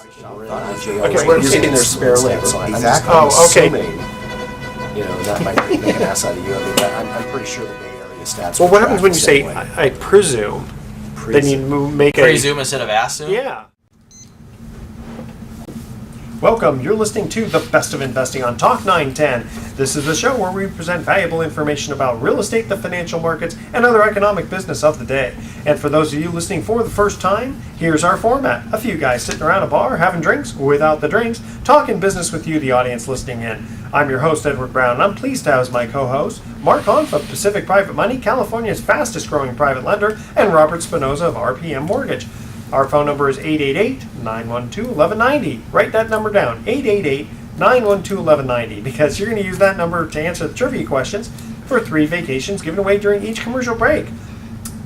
Okay, we're using their spare labor. So Exactly. I'm okay. assuming, that might make an ass out of you. I mean, I'm pretty sure the Bay Area stats. Well, what happens when you say, I presume? Then you make a... Presume instead of assume? Yeah. Welcome. You're listening to The Best of Investing on Talk 910. This is the show where we present valuable information about real estate, the financial markets, and other economic business of the day. And for those of you listening for the first time, here's our format. A few guys sitting around a bar, having drinks without the drinks, talking business with you, the audience listening in. I'm your host, Edward Brown, and I'm pleased to have as my co-host Mark Hanf of Pacific Private Money, California's fastest growing private lender, and Robert Spinoza of RPM Mortgage. Our phone number is 888-912-1190. Write that number down, 888-912-1190, because you're going to use that number to answer the trivia questions for 3 vacations given away during each commercial break.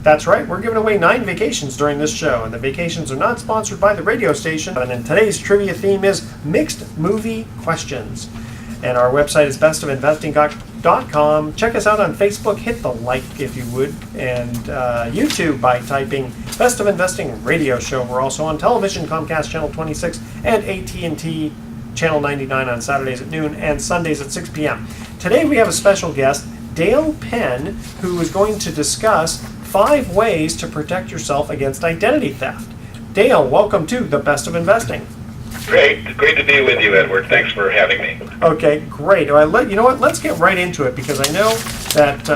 That's right, we're giving away 9 vacations during this show, and the vacations are not sponsored by the radio station. And in today's trivia theme is mixed movie questions. And our website is bestofinvesting.com. Check us out on Facebook. Hit the like if you would. And YouTube by typing Best of Investing Radio Show. We're also on television, Comcast Channel 26 and AT&T Channel 99 on Saturdays at noon and Sundays at 6 p.m. Today we have a special guest, Dale Penn, who is going to discuss 5 ways to protect yourself against identity theft. Dale, welcome to The Best of Investing. Great to be with you, Edward. Thanks for having me. Okay, great. You know what? Let's get right into it because I know that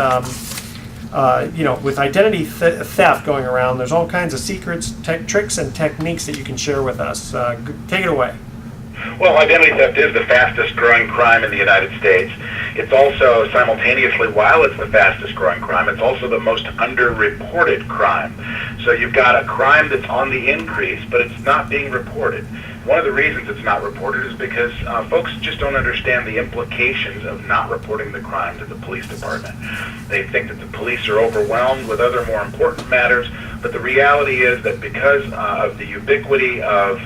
with identity theft going around, there's all kinds of secrets, tricks, and techniques that you can share with us. Take it away. Well, identity theft is the fastest growing crime in the United States. It's also simultaneously, while it's the fastest growing crime, it's also the most underreported crime. So you've got a crime that's on the increase, but it's not being reported. One of the reasons it's not reported is because folks just don't understand the implications of not reporting the crime to the police department. They think that the police are overwhelmed with other more important matters, but the reality is that because of the ubiquity of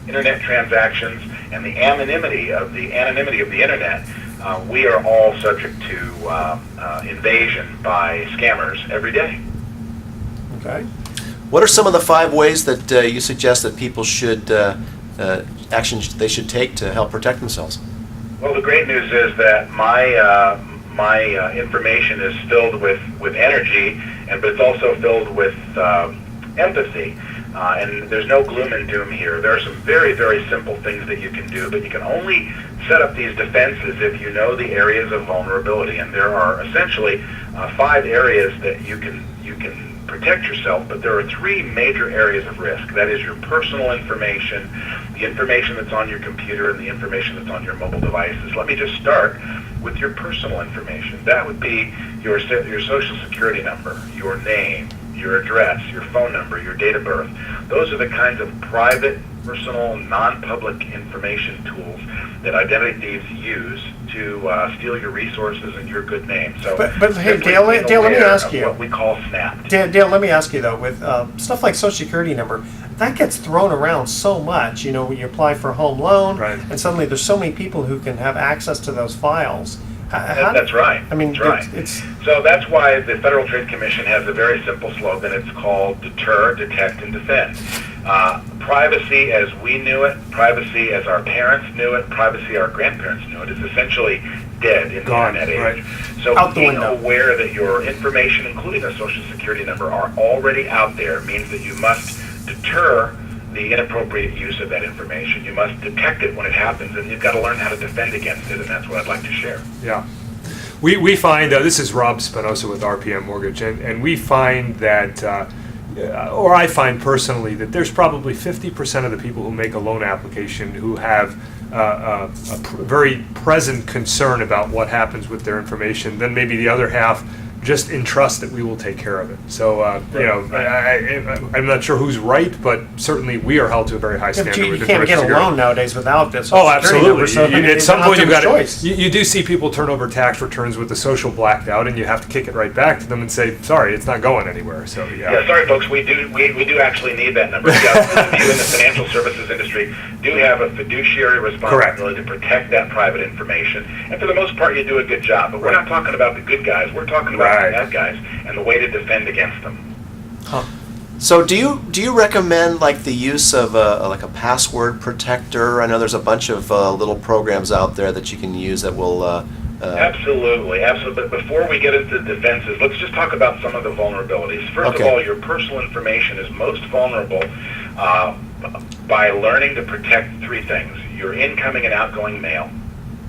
internet transactions and the anonymity of the internet, we are all subject to invasion by scammers every day. Okay. What are some of the 5 ways that you suggest that people should actions they should take to help protect themselves? Well, the great news is that my information is filled with energy, but it's also filled with empathy. And there's no gloom and doom here. There are some very, very simple things that you can do, but you can only set up these defenses if you know the areas of vulnerability. And there are essentially 5 areas that you can protect yourself, but there are 3 major areas of risk. That is your personal information, the information that's on your computer, and the information that's on your mobile devices. Let me just start with your personal information. That would be your social security number, your name, your address, your phone number, your date of birth. Those are the kinds of private, personal, non-public information tools that identity thieves use to steal your resources and your good name. So, but hey, Dale, let me ask you. What we call snapped. Dale, let me ask you though. With stuff like Social Security number, that gets thrown around so much. You know, when you apply for a home loan, right, and suddenly there's so many people who can have access to those files. That's right. I mean, that's right. So that's why the Federal Trade Commission has a very simple slogan. It's called Deter, Detect, and Defend. Privacy as we knew it, privacy as our parents knew it, privacy our grandparents knew it, is essentially dead in the internet age. Right. So being window. aware that your information, including a social security number, are already out there means that you must deter the inappropriate use of that information. You must detect it when it happens, and you've got to learn how to defend against it, and that's what I'd like to share. Yeah. We find, this is Rob Spinoza with RPM Mortgage, and we find that, or I find personally, that there's probably 50% of the people who make a loan application who have a very present concern about what happens with their information. Then maybe the other half just entrust that we will take care of it. So, I'm not sure who's right, but certainly we are held to a very high standard. You can't get a loan nowadays without this. Oh, absolutely. At some point, you do see people turn over tax returns with the social blacked out, and you have to kick it right back to them and say, "Sorry, it's not going anywhere." So, yeah, sorry, folks. We do actually need that number. Those of you in the financial services industry do have a fiduciary responsibility to protect that private information, and for the most part, you do a good job. But we're not talking about the good guys. We're talking about the bad guys and the way to defend against them. Huh. So do you recommend like the use of a password protector? I know there's a bunch of little programs out there that you can use that will. Absolutely. But before we get into the defenses, let's just talk about some of the vulnerabilities. First Okay. of all, your personal information is most vulnerable by learning to protect three things: your incoming and outgoing mail.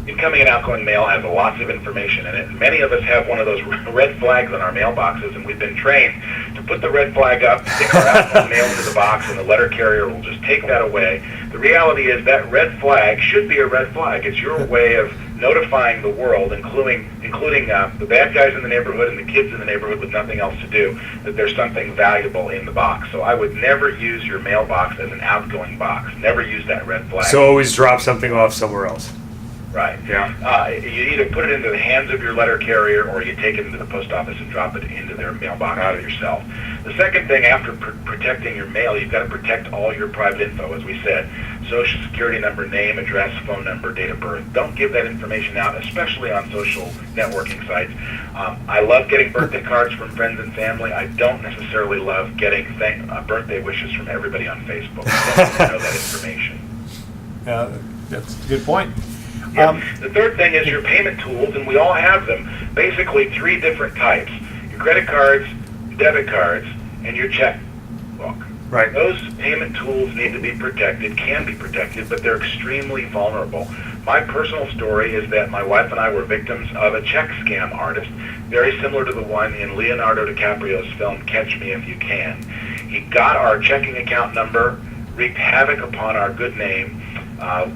Incoming and outgoing mail has lots of information in it. Many of us have one of those red flags on our mailboxes, and we've been trained to put the red flag up, stick our outgoing mail into the box, and the letter carrier will just take that away. The reality is that red flag should be a red flag. It's your way of notifying the world, including the bad guys in the neighborhood and the kids in the neighborhood with nothing else to do, that there's something valuable in the box. So I would never use your mailbox as an outgoing box. Never use that red flag. So always drop something off somewhere else. Right. Yeah. You either put it into the hands of your letter carrier or you take it into the post office and drop it into their mailbox yourself. The second thing, after protecting your mail, you've got to protect all your private info, as we said. Social security number, name, address, phone number, date of birth. Don't give that information out, especially on social networking sites. I love getting birthday cards from friends and family. I don't necessarily love getting birthday wishes from everybody on Facebook. I don't know that information. That's a good point. Yeah. The third thing is your payment tools, and we all have them. Basically, three different types: your credit cards, debit cards, and your checkbook. Right. Those payment tools need to be protected, can be protected, but they're extremely vulnerable. My personal story is that my wife and I were victims of a check scam artist, very similar to the one in Leonardo DiCaprio's film Catch Me If You Can. He got our checking account number, wreaked havoc upon our good name,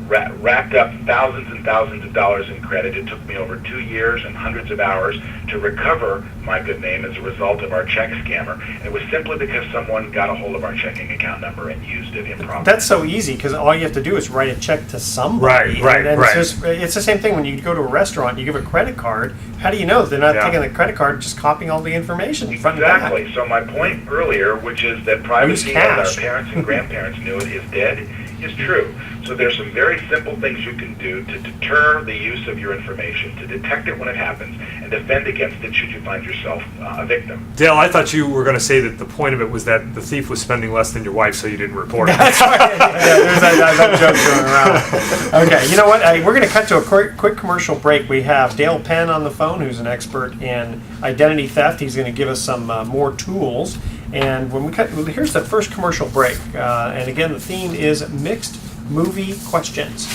racked up thousands and thousands of dollars in credit. It took me over 2 years and hundreds of hours to recover my good name as a result of our check scammer. And it was simply because someone got a hold of our checking account number and used it improperly. That's so easy because all you have to do is write a check to somebody. Right. It's the same thing when you go to a restaurant, you give a credit card. How do you know they're not taking the credit card, just copying all the information front and back? Exactly. So my point earlier, which is that privacy, as our parents and grandparents knew it, is dead, is true. So there's some very simple things you can do to deter the use of your information, to detect it when it happens, and defend against it should you find yourself a victim. Dale, I thought you were going to say that the point of it was that the thief was spending less than your wife, so you didn't report it. That's right. There's that joke going around. Okay, you know what? We're going to cut to a quick commercial break. We have Dale Penn on the phone, who's an expert in identity theft. He's going to give us some more tools. And when we cut, here's the first commercial break. And again, the theme is mixed movie questions.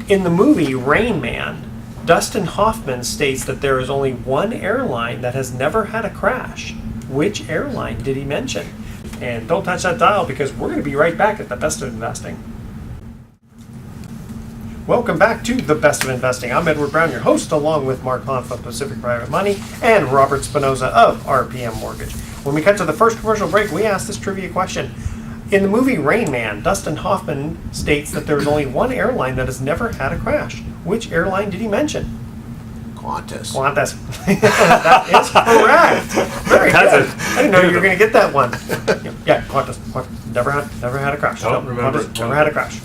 In the movie Rain Man, Dustin Hoffman states that there is only one airline that has never had a crash. Which airline did he mention? And don't touch that dial because we're going to be right back at The Best of Investing. Welcome back to The Best of Investing. I'm Edward Brown, your host, along with Mark Hanf of Pacific Private Money and Robert Spinoza of RPM Mortgage. When we cut to the first commercial break, we asked this trivia question. In the movie Rain Man, Dustin Hoffman states that there is only one airline that has never had a crash. Which airline did he mention? Qantas. Qantas. That is correct. Very good. I didn't know you were going to get that one. Yeah, Qantas. Never had a crash. Don't remember. Qantas never had a crash.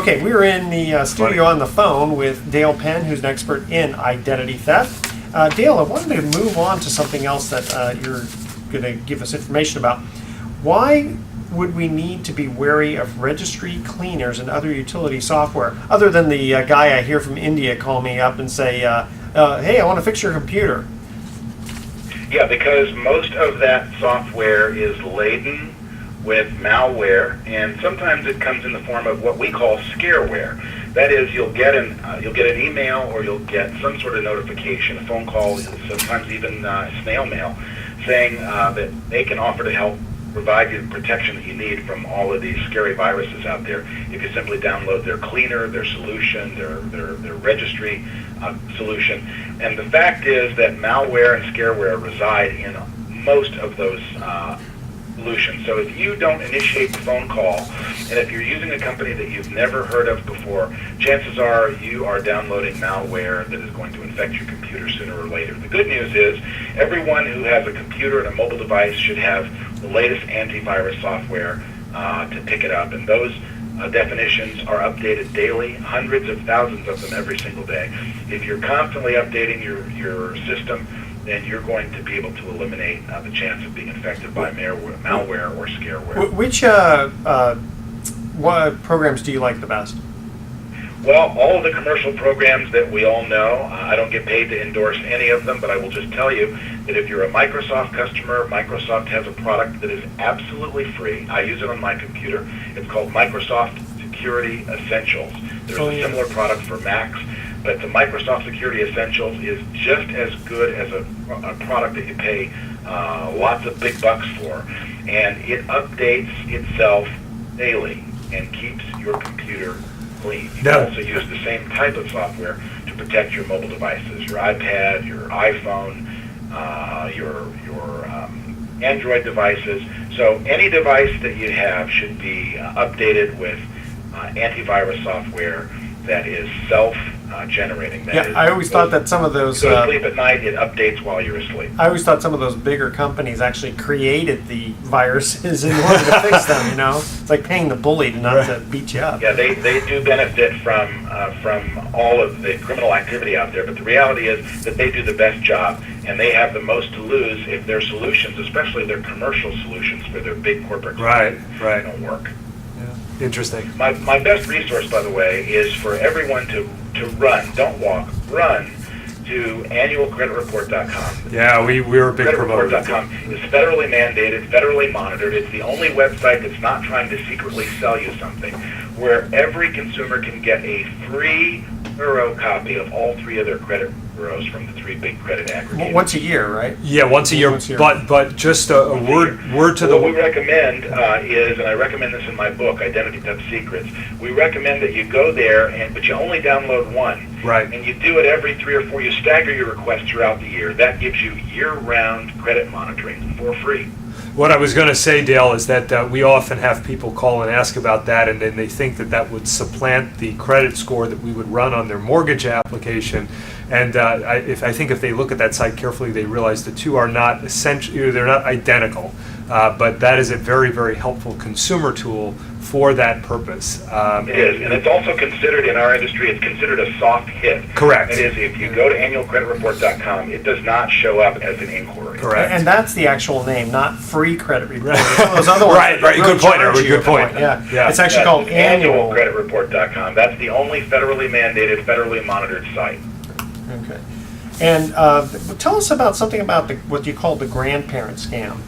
Okay, we're in the studio on the phone with Dale Penn, who's an expert in identity theft. Dale, I wanted to move on to something else that you're going to give us information about. Why would we need to be wary of registry cleaners and other utility software, other than the guy I hear from India call me up and say, hey, I want to fix your computer? Yeah, because most of that software is laden with malware, and sometimes it comes in the form of what we call scareware. That is, you'll get an email or you'll get some sort of notification, a phone call, sometimes even snail mail, saying that they can offer to help provide you the protection that you need from all of these scary viruses out there if you simply download their cleaner, their solution, their registry solution. And the fact is that malware and scareware reside in most of those solutions. So if you don't initiate the phone call, and if you're using a company that you've never heard of before, chances are you are downloading malware that is going to infect your computer sooner or later. The good news is everyone who has a computer and a mobile device should have the latest antivirus software to pick it up. And those definitions are updated daily, hundreds of thousands of them every single day. If you're constantly updating your system, then you're going to be able to eliminate the chance of being infected by malware or scareware. Which what programs do you like the best? Well, all of the commercial programs that we all know, I don't get paid to endorse any of them, but I will just tell you that if you're a Microsoft customer, Microsoft has a product that is absolutely free. I use it on my computer. It's called Microsoft Security Essentials. There's a similar product for Macs, but the Microsoft Security Essentials is just as good as a product that you pay lots of big bucks for, and it updates itself daily and keeps your computer clean. You can also use the same type of software to protect your mobile devices, your iPad, your iPhone, your Android devices. So any device that you have should be updated with antivirus software that is self-generating. I always thought that some of those... You go to sleep at night, it updates while you're asleep. I always thought some of those bigger companies actually created the viruses in order to fix them, you know? It's like paying the bully not to beat you up. Yeah, they do benefit from all of the criminal activity out there, but the reality is that they do the best job, and they have the most to lose if their solutions, especially their commercial solutions for their big corporate clients, don't work. Interesting. My best resource, by the way, is for everyone to run, don't walk, run to annualcreditreport.com. Yeah, we're a big promoter. Creditreport.com is federally mandated, federally monitored. It's the only website that's not trying to secretly sell you something, where every consumer can get a free, thorough copy of all three of their credit bureaus from the three big credit aggregators. Once a year, right? Yeah, once a year. But just a word to what we recommend is, and I recommend this in my book, Identity Top Secrets, we recommend that you go there, but you only download one. Right. And you do it every 3 or 4. You stagger your requests throughout the year. That gives you year-round credit monitoring for free. What I was going to say, Dale, is that we often have people call and ask about that, and then they think that would supplant the credit score that we would run on their mortgage application. And I think if they look at that site carefully, they realize the two are not essentially, they're not identical. But that is a very, very helpful consumer tool for that purpose. It is, and it's also considered in our industry, it's considered a soft hit. Correct. It is, if you go to annualcreditreport.com, it does not show up as an inquiry. Correct. And that's the actual name, not free credit report. Those other ones right, good point, Erwin, good point. Yeah. It's actually called annual. Annualcreditreport.com. That's the only federally mandated, federally monitored site. Okay. And tell us about something about what you call the grandparent scam.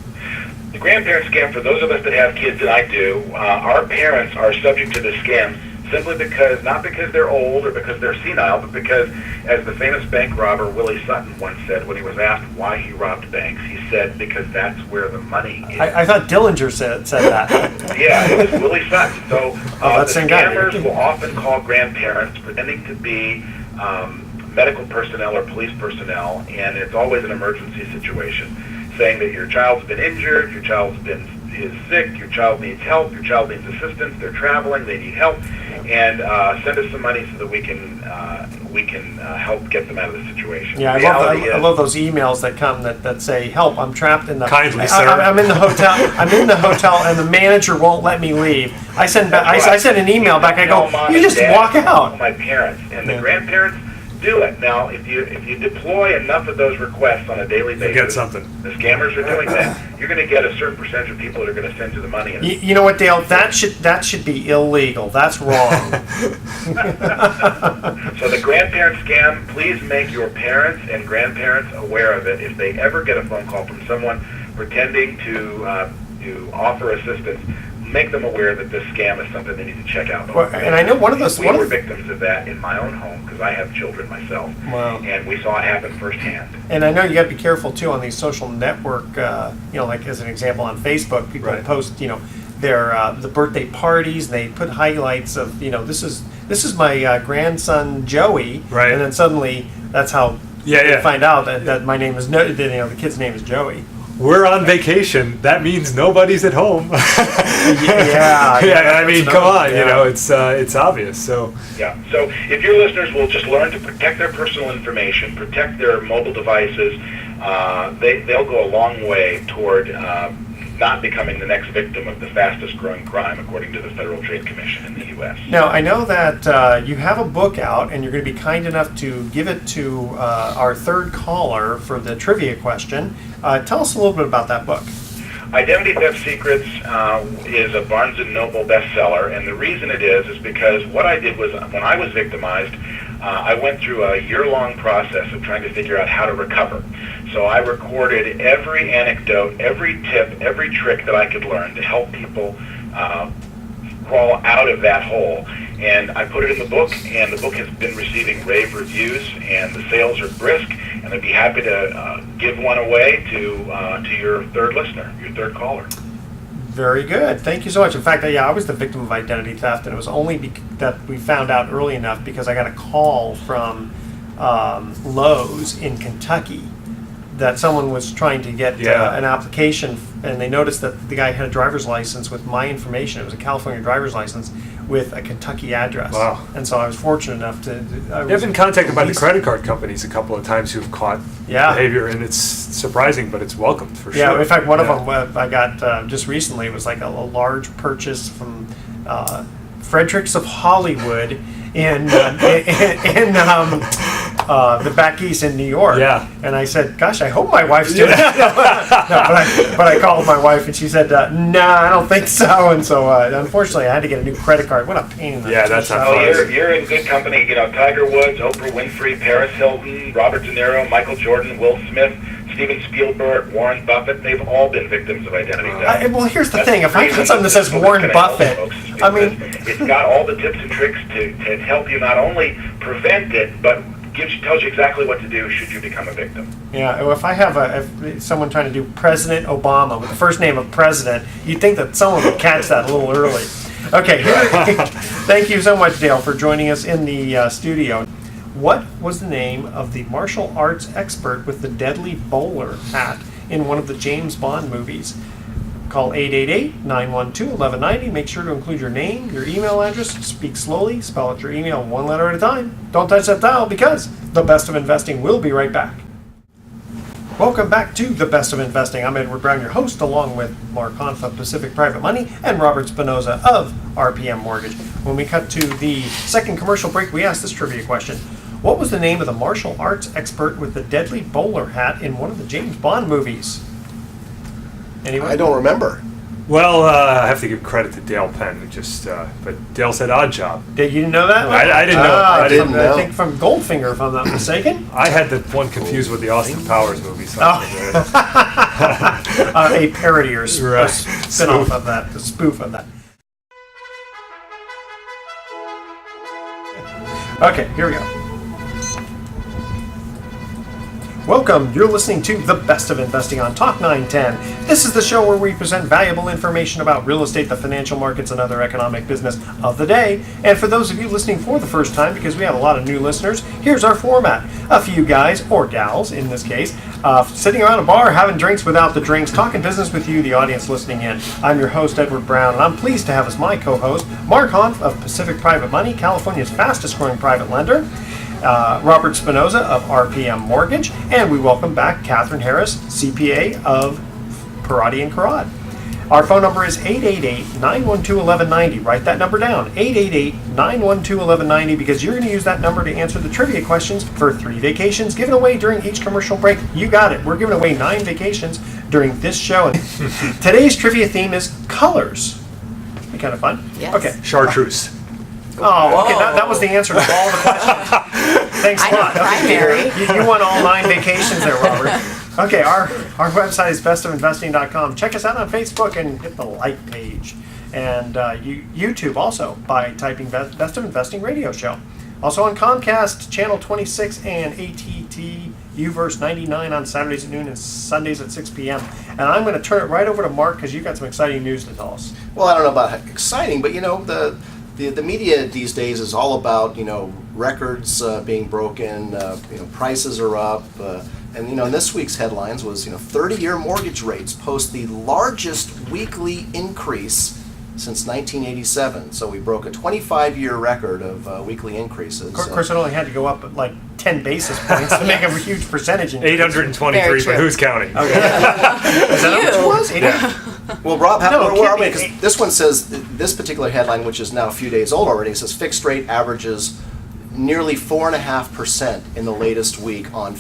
The grandparent scam, for those of us that have kids, and I do, our parents are subject to the scam simply because, not because they're old or because they're senile, but because, as the famous bank robber Willie Sutton once said when he was asked why he robbed banks, he said, because that's where the money is. I thought Dillinger said that. Yeah, it was Willie Sutton. So the scammers will often call grandparents pretending to be medical personnel or police personnel, and it's always an emergency situation, saying that your child's been injured, your child's is sick, your child needs help, your child needs assistance, they're traveling, they need help, and send us some money so that we can help get them out of the situation. Yeah, I love those emails that come that say, "Help! I'm trapped in the kindly, sir. I'm in the hotel. I'm in the hotel, and the manager won't let me leave." I send an email back. I go, "You just walk out." My parents and the grandparents do it. Now, if you deploy enough of those requests on a daily basis, you get something. The scammers are doing that. You're going to get a certain percentage of people that are going to send you the money. You know what, Dale? That should be illegal. That's wrong. So the grandparent scam, please make your parents and grandparents aware of it. If they ever get a phone call from someone pretending to offer assistance, make them aware that this scam is something they need to check out. Well, and I know one of those... We were victims of that in my own home because I have children myself. Wow. And we saw it happen firsthand. And I know you got to be careful, too, on these social network, like as an example on Facebook, people post, their the birthday parties, and they put highlights of, this is my grandson Joey. Right. And then suddenly that's how they find out that my name is, the kid's name is Joey. We're on vacation. That means nobody's at home. Yeah. I mean, come on. It's obvious. So. Yeah. So if your listeners will just learn to protect their personal information, protect their mobile devices, they'll go a long way toward not becoming the next victim of the fastest growing crime, according to the Federal Trade Commission in the U.S. Now, I know that you have a book out, and you're going to be kind enough to give it to our third caller for the trivia question. Tell us a little bit about that book. Identity Theft Secrets is a Barnes & Noble bestseller, and the reason it is because what I did was, when I was victimized, I went through a year-long process of trying to figure out how to recover. So I recorded every anecdote, every tip, every trick that I could learn to help people crawl out of that hole. And I put it in the book, and the book has been receiving rave reviews, and the sales are brisk, and I'd be happy to give one away to your third listener, your third caller. Very good. Thank you so much. In fact, I was the victim of identity theft, and it was only that we found out early enough because I got a call from Lowe's in Kentucky that someone was trying to get an application, and they noticed that the guy had a driver's license with my information. It was a California driver's license with a Kentucky address. Wow. And so I was fortunate enough to... I've been contacted by the credit card companies a couple of times who've caught behavior, and it's surprising, but it's welcomed for sure. Yeah, in fact, one of them I got just recently. It was like a large purchase from Fredericks of Hollywood in the back east in New York. Yeah. And I said, gosh, I hope my wife's doing that. But I called my wife, and she said, nah, I don't think so. And so, unfortunately, I had to get a new credit card. What a pain in the that's not Oh, fun. you're in good company. You know, Tiger Woods, Oprah Winfrey, Paris Hilton, Robert De Niro, Michael Jordan, Will Smith, Steven Spielberg, Warren Buffett. They've all been victims of identity theft. Well, here's the thing. If I put something that says Warren Buffett, I mean... It's got all the tips and tricks to help you not only prevent it, but tells you exactly what to do should you become a victim. Yeah, well, if I have if someone trying to do President Obama with the first name of President, you'd think that someone would catch that a little early. Okay, thank you so much, Dale, for joining us in the studio. What was the name of the martial arts expert with the deadly bowler hat in one of the James Bond movies? Call 888-912-1190. Make sure to include your name, your email address, speak slowly, spell out your email one letter at a time. Don't touch that dial because The Best of Investing will be right back. Welcome back to The Best of Investing. I'm Edward Brown, your host, along with Mark Hanf of Pacific Private Money and Robert Spinoza of RPM Mortgage. When we cut to the second commercial break, we asked this trivia question. What was the name of the martial arts expert with the deadly bowler hat in one of the James Bond movies? Anyone? I don't remember. Well, I have to give credit to Dale Penn, but Dale said odd job. You didn't know that? I didn't know. I didn't know. I think from Goldfinger, if I'm not mistaken. I had the one confused with the Austin Powers movie. So A parody or Right. spin-off of that, a spoof of that. Okay, here we go. Welcome, you're listening to The Best of Investing on Talk 910. This is the show where we present valuable information about real estate, the financial markets, and other economic business of the day. And for those of you listening for the first time, because we have a lot of new listeners, here's our format. A few guys, or gals in this case, sitting around a bar, having drinks without the drinks, talking business with you, the audience listening in. I'm your host, Edward Brown, and I'm pleased to have as my co-host, Mark Hanf of Pacific Private Money, California's fastest growing private lender. Robert Spinoza of RPM Mortgage, and we welcome back Catherine Harris, CPA of Parati & Karad. Our phone number is 888-912-1190. Write that number down, 888-912-1190, because you're going to use that number to answer the trivia questions for 3 vacations given away during each commercial break. You got it. We're giving away 9 vacations during this show. Today's trivia theme is colors. Be kind of fun? Yes. Okay. Chartreuse. Oh, okay. That was the answer to all the questions. Thanks a lot. Primary. You won all 9 vacations there, Robert. Okay, our website is bestofinvesting.com. Check us out on Facebook and hit the like page. And YouTube also by typing Best of Investing Radio Show. Also on Comcast, Channel 26 and AT&T UVerse 99 on Saturdays at noon and Sundays at 6 p.m. And I'm going to turn it right over to Mark because you've got some exciting news to tell us. Well, I don't know about exciting, but the media these days is all about records being broken, prices are up, and in this week's headlines was 30-year mortgage rates post the largest weekly increase since 1987. So we broke a 25-year record of weekly increases. Of course, it only had to go up at like 10 basis points to make a huge percentage increase. 823, Very but true. who's counting? Okay. Is that how much it was? Well, Rob, No, it where are can't we? be. Because this one says, this particular headline, which is now a few days old already, says fixed rate averages nearly 4.5% in the latest week on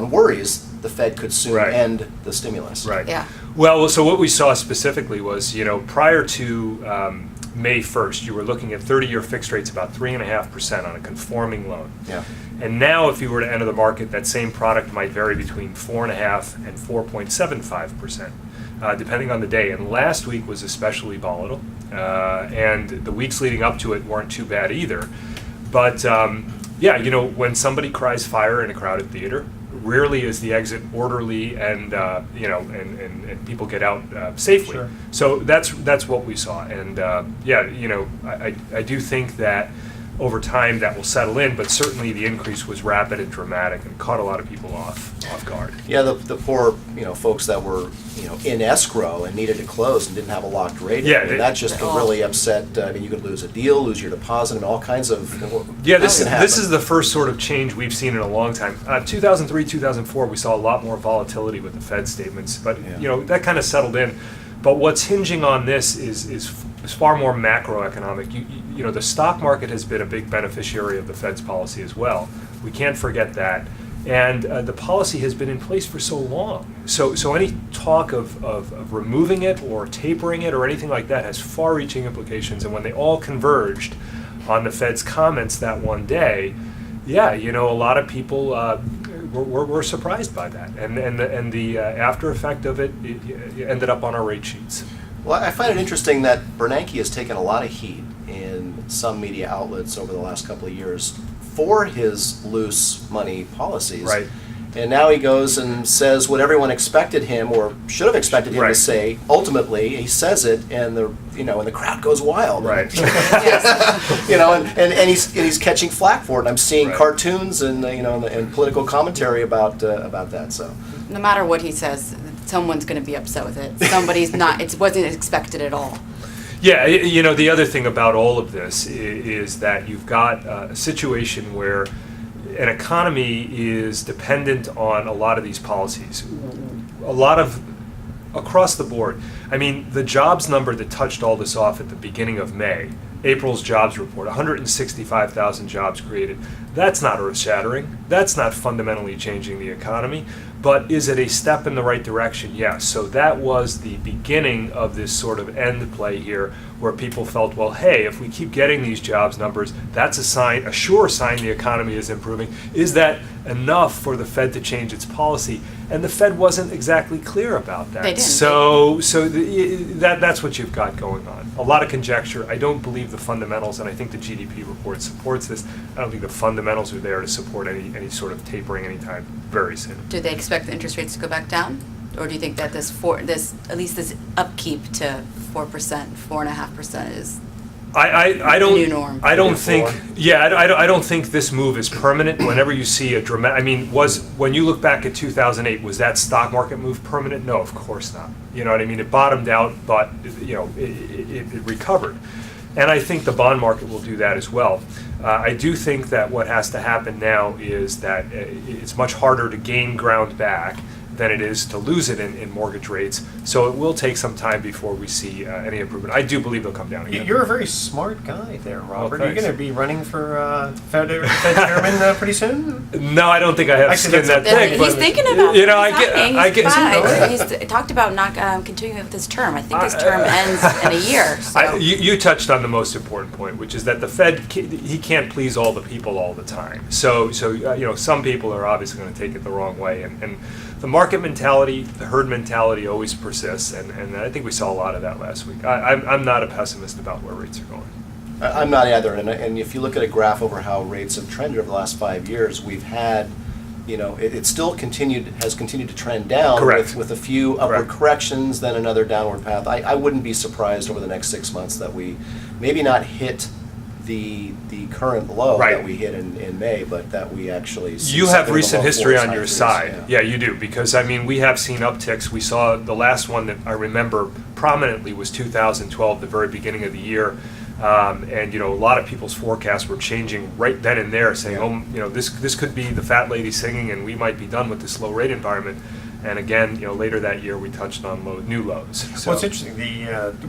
worries the Fed could soon Right. end the stimulus. Right. Yeah. Well, so what we saw specifically was, prior to May 1st, you were looking at 30-year fixed rates about 3.5% on a conforming loan. Yeah. And now, if you were to enter the market, that same product might vary between 4.5 and 4.75%, depending on the day. And last week was especially volatile, and the weeks leading up to it weren't too bad either. But when somebody cries fire in a crowded theater, rarely is the exit orderly and and people get out safely. Sure. So that's what we saw, and I do think that over time that will settle in, but certainly the increase was rapid and dramatic and caught a lot of people off guard. Yeah, the poor folks that were in escrow and needed to close and didn't have a locked rate. Yeah, I mean, that just can really upset. I mean, you could lose a deal, lose your deposit, and all kinds of. Yeah, this can happen. is the first sort of change we've seen in a long time. 2003, 2004, we saw a lot more volatility with the Fed statements, but Yeah. that kind of settled in. But what's hinging on this is far more macroeconomic. The stock market has been a big beneficiary of the Fed's policy as well. We can't forget that. And the policy has been in place for so long. So any talk of removing it or tapering it or anything like that has far-reaching implications. And when they all converged on the Fed's comments that one day, a lot of people were surprised by that. And the after effect of it ended up on our rate sheets. Well, I find it interesting that Bernanke has taken a lot of heat in some media outlets over the last couple of years for his loose money policies. Right. And now he goes and says what everyone expected him or should have expected him Right. to say. Ultimately, he says it, and the crowd goes wild. Right. And he's catching flack for it. And I'm seeing Right. cartoons and and political commentary about that. So. No matter what he says, someone's going to be upset with it. Somebody's not. It wasn't expected at all. Yeah, the other thing about all of this is that you've got a situation where an economy is dependent on a lot of these policies. Across the board. I mean, the jobs number that touched all this off at the beginning of May, April's jobs report, 165,000 jobs created. That's not earth-shattering. That's not fundamentally changing the economy. But is it a step in the right direction? Yes. So that was the beginning of this sort of end play here, where people felt, well, hey, if we keep getting these jobs numbers, that's a sure sign the economy is improving. Is that enough for the Fed to change its policy? And the Fed wasn't exactly clear about that. They didn't. That's what you've got going on. A lot of conjecture. I don't believe the fundamentals, and I think the GDP report supports this. I don't think the fundamentals are there to support any sort of tapering anytime very soon. Do they expect the interest rates to go back down, or do you think that this upkeep to 4%, 4.5% is? I don't. New norm. I don't Before. think. Yeah, I don't think this move is permanent. Whenever you see a dramatic, when you look back at 2008, was that stock market move permanent? No, of course not. You know what I mean? It bottomed out, but it recovered, and I think the bond market will do that as well. I do think that what has to happen now is that it's much harder to gain ground back than it is to lose it in mortgage rates. So it will take some time before we see any improvement. I do believe they'll come down again. You're a very smart guy there, Robert. Are you thanks. going to be running for Fed chairman pretty soon? No, I don't think I have Actually, skin that that's- thick. He's but, thinking about I get. He's talked about not continuing with his term. I think his term ends in a year. So. You touched on the most important point, which is that the Fed he can't please all the people all the time. So some people are obviously going to take it the wrong way, and the market mentality, the herd mentality always persists, and I think we saw a lot of that last week. I'm not a pessimist about where rates are going. I'm not either, and if you look at a graph over how rates have trended over the last 5 years, we've had, it still has continued to trend down. Correct. With a few upward Correct. corrections, then another downward path. I wouldn't be surprised over the next 6 months that we maybe not hit the current low Right. that we hit in May, but that we actually see You have something in the recent low history fours, on high your threes, side. Yeah, you do, because we have seen upticks. We saw the last one that I remember prominently was 2012, the very beginning of the year. And a lot of people's forecasts were changing right then and there, saying, this could be the fat lady singing, and we might be done with this low rate environment. And again, later that year we touched on new lows. So Well, it's interesting.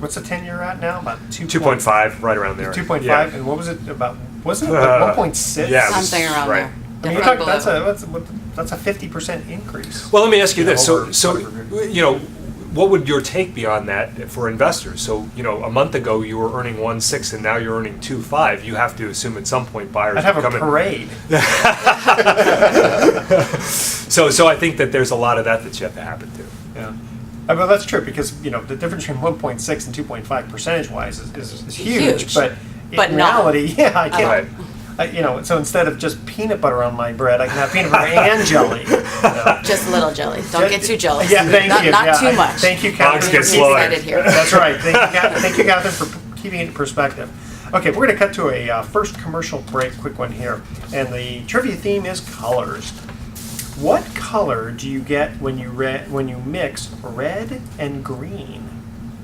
What's the 10-year at now? About 2.5, right around there. 2.5, Yeah. and what was it about? Wasn't it like 1.6? yeah, it was- Something around right. there. I mean, you're Definitely talking, below. that's a 50% increase. Well, let me ask you this. over So whatever. what would your take be on that for investors? So, a month ago you were earning 1.6 and now you're earning 2.5. You have to assume at some point buyers I'd have will a come in. parade. So I think that there's a lot of that you have to happen to. Yeah. Well, that's true because the difference between 1.6 and 2.5 percentage-wise is huge. Huge. But But in not- reality, yeah, I Right. can't. So instead of just peanut butter on my bread, I can have peanut butter and jelly. Just a little jelly. Don't get too jealous. Yeah, thank not, you. Not Yeah, too much. Thank you, Dogs Catherine. get for slaughtered. Excited here. That's right. Thank you, Catherine, for keeping it in perspective. Okay, we're going to cut to a first commercial break, quick one here. And the trivia theme is colors. What color do you get when you mix red and green?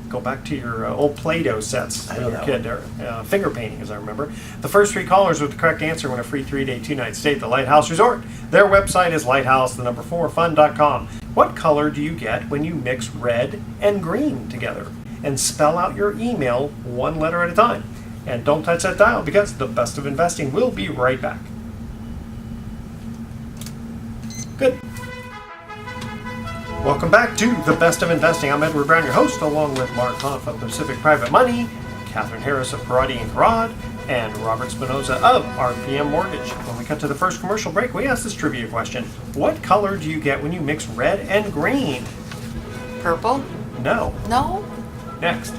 Go back to your old Play-Doh sets I when know you were a that kid, or finger painting, as I remember. The first 3 callers with the correct answer win a free 3-day, 2-night stay at the Lighthouse Resort. Their website is lighthouse4fun.com. What color do you get when you mix red and green together? And spell out your email one letter at a time. And don't touch that dial because the best of investing will be right back. Good. Welcome back to The Best of Investing. I'm Edward Brown, your host, along with Mark Hoff of Pacific Private Money, Catherine Harris of Parati and Karad, and Robert Spinoza of RPM Mortgage. When we cut to the first commercial break, we ask this trivia question. What color do you get when you mix red and green? Purple? No. No? Next.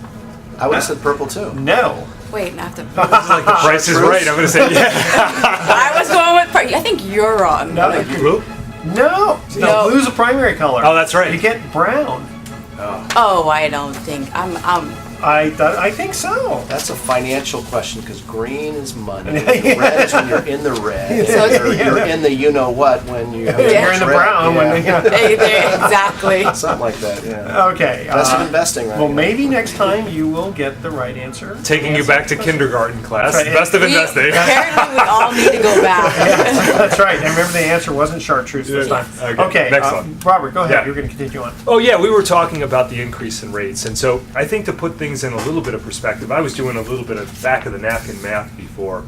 I would have said purple too. No. Wait, I have to. Like the price is right. I'm going to say yeah. I was going with. I think you're wrong. No. Blue? No. No. Blue's a primary color. Oh, that's right. You get brown. Oh, I don't think. I think so. That's a financial question because green is money. Yeah. Red is when you're in the red. So you're in the you-know-what when you have Yeah. You're in the red. brown when Yeah. Exactly. Something like that, yeah. Okay. Best of investing, right? Well, maybe next time you will get the right answer. Taking you back to kindergarten class. Right. Best of investing. Apparently, we all need to go back. That's right. And remember, the answer wasn't chartreuse this Yeah. time. Okay, next one. Robert, go ahead. Yeah. You're going to continue on. Oh yeah, we were talking about the increase in rates, and so I think to put things in a little bit of perspective, I was doing a little bit of back of the napkin math before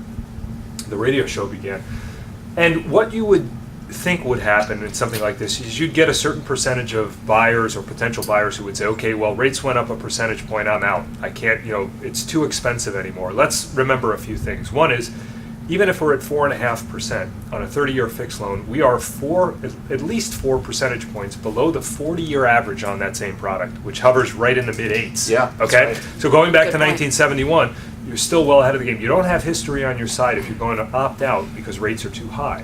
the radio show began, and what you would think would happen in something like this is you'd get a certain percentage of buyers or potential buyers who would say, okay, well, rates went up a percentage point, I'm out. I can't, it's too expensive anymore. Let's remember a few things. One is, even if we're at 4.5% on a 30-year fixed loan, we are at least 4 percentage points below the 40-year average on that same product, which hovers right in the mid-8s. Yeah, that's Okay? right. So going back Good to point. 1971, you're still well ahead of the game. You don't have history on your side if you're going to opt out because rates are too high.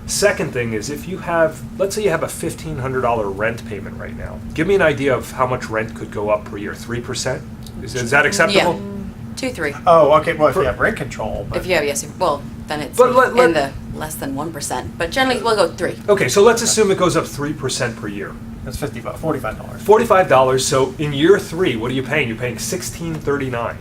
Second thing is, if you have, let's say you have a $1,500 rent payment right now. Give me an idea of how much rent could go up per year. 3%? Is that acceptable? Yeah. 2, 3. Oh, okay. Well, if you have rent control. But If you have, yes, well, then it's But in the less than 1%. But generally, we'll go 3. Okay, so let's assume it goes up 3% per year. That's $45. $45. So in year 3, what are you paying? You're paying $1,639.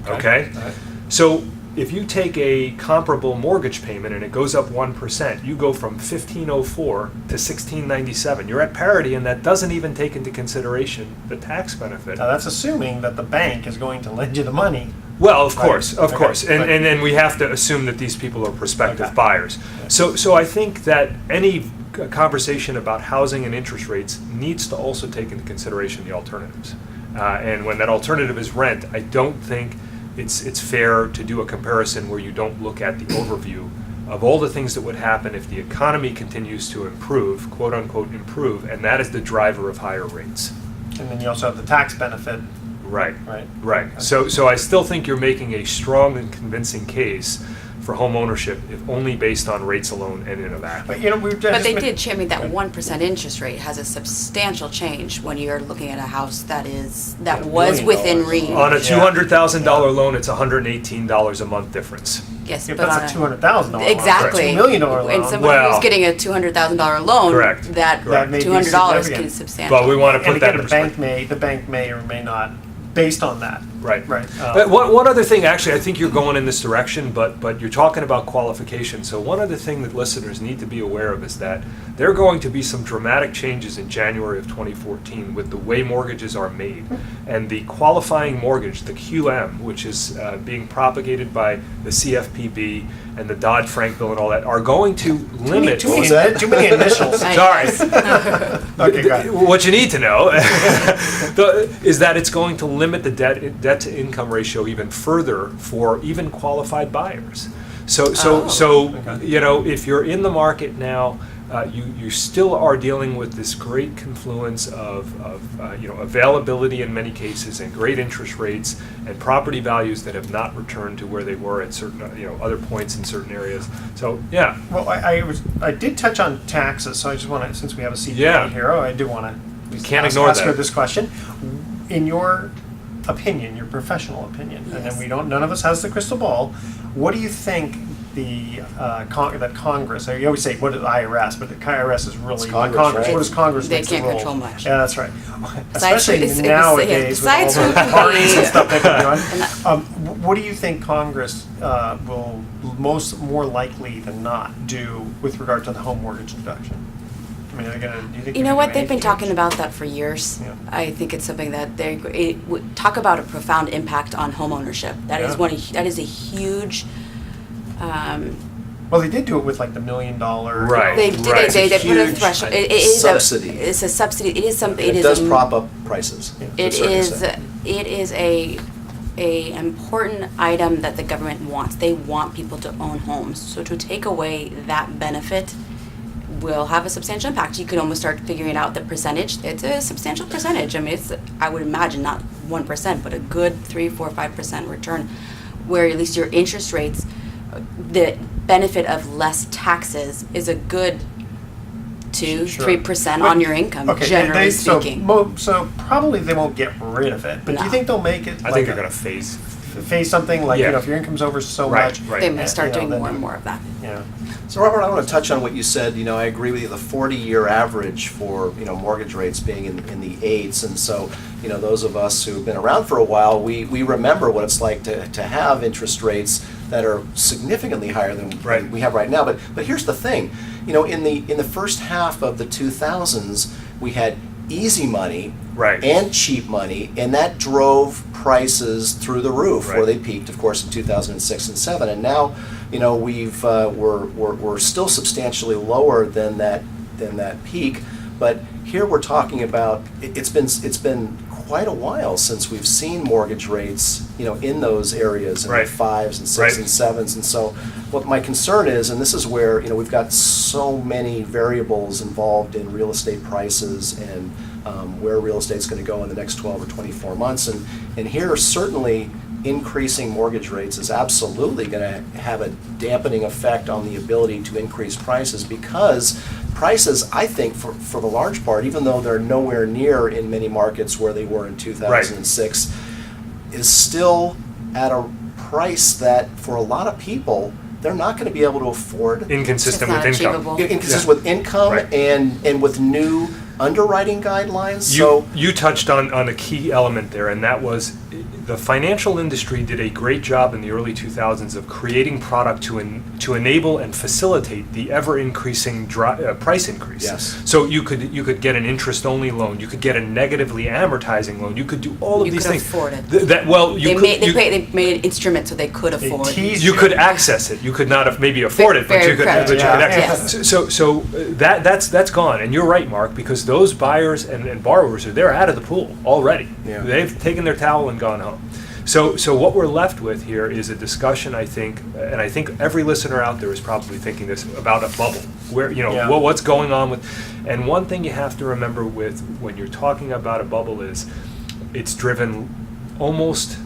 Okay? All right. So if you take a comparable mortgage payment and it goes up 1%, you go from $1,504 to $1,697. You're at parity, and that doesn't even take into consideration the tax benefit. Now, that's assuming that the bank is going to lend you the money. Well, of Right. course, of Okay. course, and Right. and then we have to assume that these people are prospective Okay. buyers. So I think that any conversation about housing and interest rates needs to also take into consideration the alternatives. And when that alternative is rent, I don't think it's fair to do a comparison where you don't look at the overview of all the things that would happen if the economy continues to improve, quote unquote improve, and that is the driver of higher rates. And then you also have the tax benefit, Right. right? Right. So I still think you're making a strong and convincing case for home ownership, if only based on rates alone and in a vacuum. But, we've But they did, I mean, that 1% interest rate has a substantial change when you're looking at a house that was $1 within million. reach. On a Yeah. $200,000 loan, it's $118 a month difference. Yes, If but that's on a $200,000 loan. Exactly. $2 million loan. And somebody Well- who's getting a $200,000 loan, Correct. that That may be $200 significant. can substantially. But we want to And put that again, in the bank perspective. may or may not, based on that, Right. Right. One other thing, actually, I think you're going in this direction, but you're talking about qualification. So one other thing that listeners need to be aware of is that there are going to be some dramatic changes in January of 2014 with the way mortgages are made. And the qualifying mortgage, the QM, which is being propagated by the CFPB and the Dodd-Frank bill and all that, are going to limit... Too many initials. Sorry. Okay, go ahead. What you need to know is that it's going to limit the debt to income ratio even further for even qualified buyers. So Okay. you know, if you're in the market now, you still are dealing with this great confluence of you know, availability in many cases and great interest rates and property values that have not returned to where they were at certain you know, other points in certain areas. So yeah. Well, I did touch on taxes, so I just want to, since we have a CPA Yeah. here, I do want to Can't ignore ask her that. this question. In your opinion, your professional opinion, and then none of us has the crystal ball. What do you think that Congress? You always say what is IRS, but the IRS is really It's Congress, right? What does Congress? They makes the can't rules? control much. Yeah, that's right. Besides Especially who- nowadays with all besides the who can parties be- and stuff they've been doing. And What do you think Congress will more likely than not do with regard to the home mortgage deduction? I mean, are they gonna? Do you think? You they're know what? gonna They've make been any talking change? about that for years. Yeah. I think it's something that talk about a profound impact on home ownership. That is Yeah. that is a huge. Well, they did do it with like the $1 million. Right. They put a Huge threshold. It is subsidy. It's a subsidy. It is something. It does prop up prices. to a It certain is. extent. It is a important item that the government wants. They want people to own homes. So to take away that benefit will have a substantial impact. You could almost start figuring out the percentage. It's a substantial percentage. I mean, it's, I would imagine not 1%, but a good 3, 4, 5% return, where at least your interest rates, the benefit of less taxes is a good 2, Sure. 3% But- on your income, Okay, generally speaking. So probably they won't get rid of it. But do you No. think they'll make it? I think they're going to phase. face something like Yeah. if your income's over so Right, much. right. They may start you know, doing then- more and more of that. Yeah. So Robert, I want to touch on what you said. You know, I agree with you. The 40-year average for, you know, mortgage rates being in the 8s, and so, you know, those of us who've been around for a while, we remember what it's like to have interest rates that are significantly higher than Right. we have right now. But here's the thing, you know, in the first half of the 2000s, we had easy money Right. and cheap money, and that drove prices through the roof, where Right. they peaked, of course, in 2006 and 7. And now, you know, we're still substantially lower than that peak. But here we're talking about it's been quite a while since we've seen mortgage rates, you know, in those areas in Right. the 5s and 6s Right. and 7s. And so, what my concern is, and this is where, you know, we've got so many variables involved in real estate prices and where real estate's going to go in the next 12 or 24 months. And here, certainly, increasing mortgage rates is absolutely going to have a dampening effect on the ability to increase prices, because prices, I think, for the large part, even though they're nowhere near in many markets where they were in 2006, is still at a price that, for a lot of people, they're not going to be able to afford. Inconsistent It's not with income. achievable. Inconsistent Yeah. with income Right. and with new underwriting guidelines. So You touched on a key element there, and that was the financial industry did a great job in the early 2000s of creating product to enable and facilitate the ever-increasing price increase. Yes. So you could get an interest-only loan, you could get a negatively amortizing loan, you could do all of You these could things. afford it. They made an instrument so they could They afford it. teased You could access it. You could not have maybe afford it, but Fair you could. credit, But you could yeah. access. Yes. So that's gone, and you're right, Mark, because those buyers and borrowers they're out of the pool already. Yeah. They've taken their towel and gone home. So what we're left with here is a discussion, I think, and I think every listener out there is probably thinking this about a bubble, where Yeah. what's going on with, and one thing you have to remember with when you're talking about a bubble is, it's driven almost,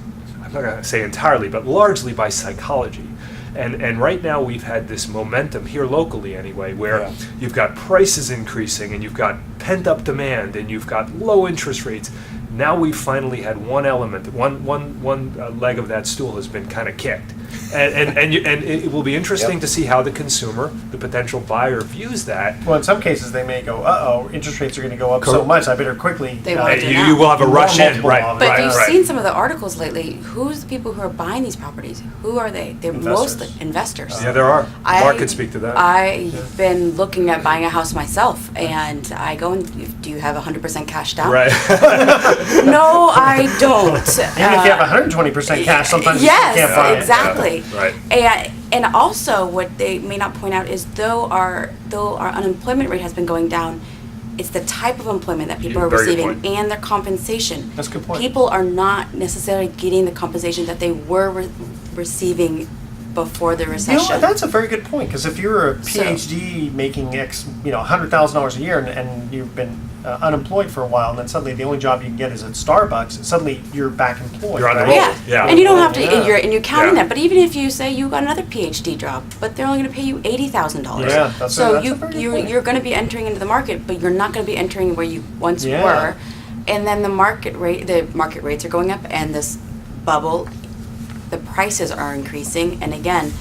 I'm not going to say entirely, but largely by psychology. And right now we've had this momentum here locally anyway, where Yeah. you've got prices increasing and you've got pent up demand and you've got low interest rates. Now we've finally had one element, one leg of that stool has been kind of kicked. And it will be interesting Yep. to see how the consumer, the potential buyer, views that. Well, in some cases, they may go, uh-oh, interest rates are going to go up so Correct. much, I better quickly. They want to do You will have a More rush in, multiple right? of But Right, if you've right. seen some of the articles lately, who's the people who are buying these properties? Who are they? They're Investors. mostly investors. Yeah, there are. I- Mark could speak to that. I've been looking at buying a house myself, and I go and, do you have 100% cash down? Right. No, I don't. Even if you have 120% cash, sometimes Yes, you can't buy it. exactly. Right. And also, what they may not point out is though our unemployment rate has been going down, it's the type of employment that people Yeah, are very good receiving point. and their compensation. That's a good point. People are not necessarily getting the compensation that they were receiving before the You know, recession. that's a very good point, because if you're a So- PhD making $100,000 a year and you've been unemployed for a while, and then suddenly the only job you can get is at Starbucks, suddenly you're back employed. You're on the right? roll. Yeah. Yeah. And you don't have to, Yeah. and you're counting Yeah. that. But even if you say you got another PhD job, but they're only going to pay you $80,000. Yeah, that's a- so that's a very good point. you're going to be entering into the market, but you're not going to be entering where you once Yeah. were. And then the market rates are going up, and this bubble, the prices are increasing. And again,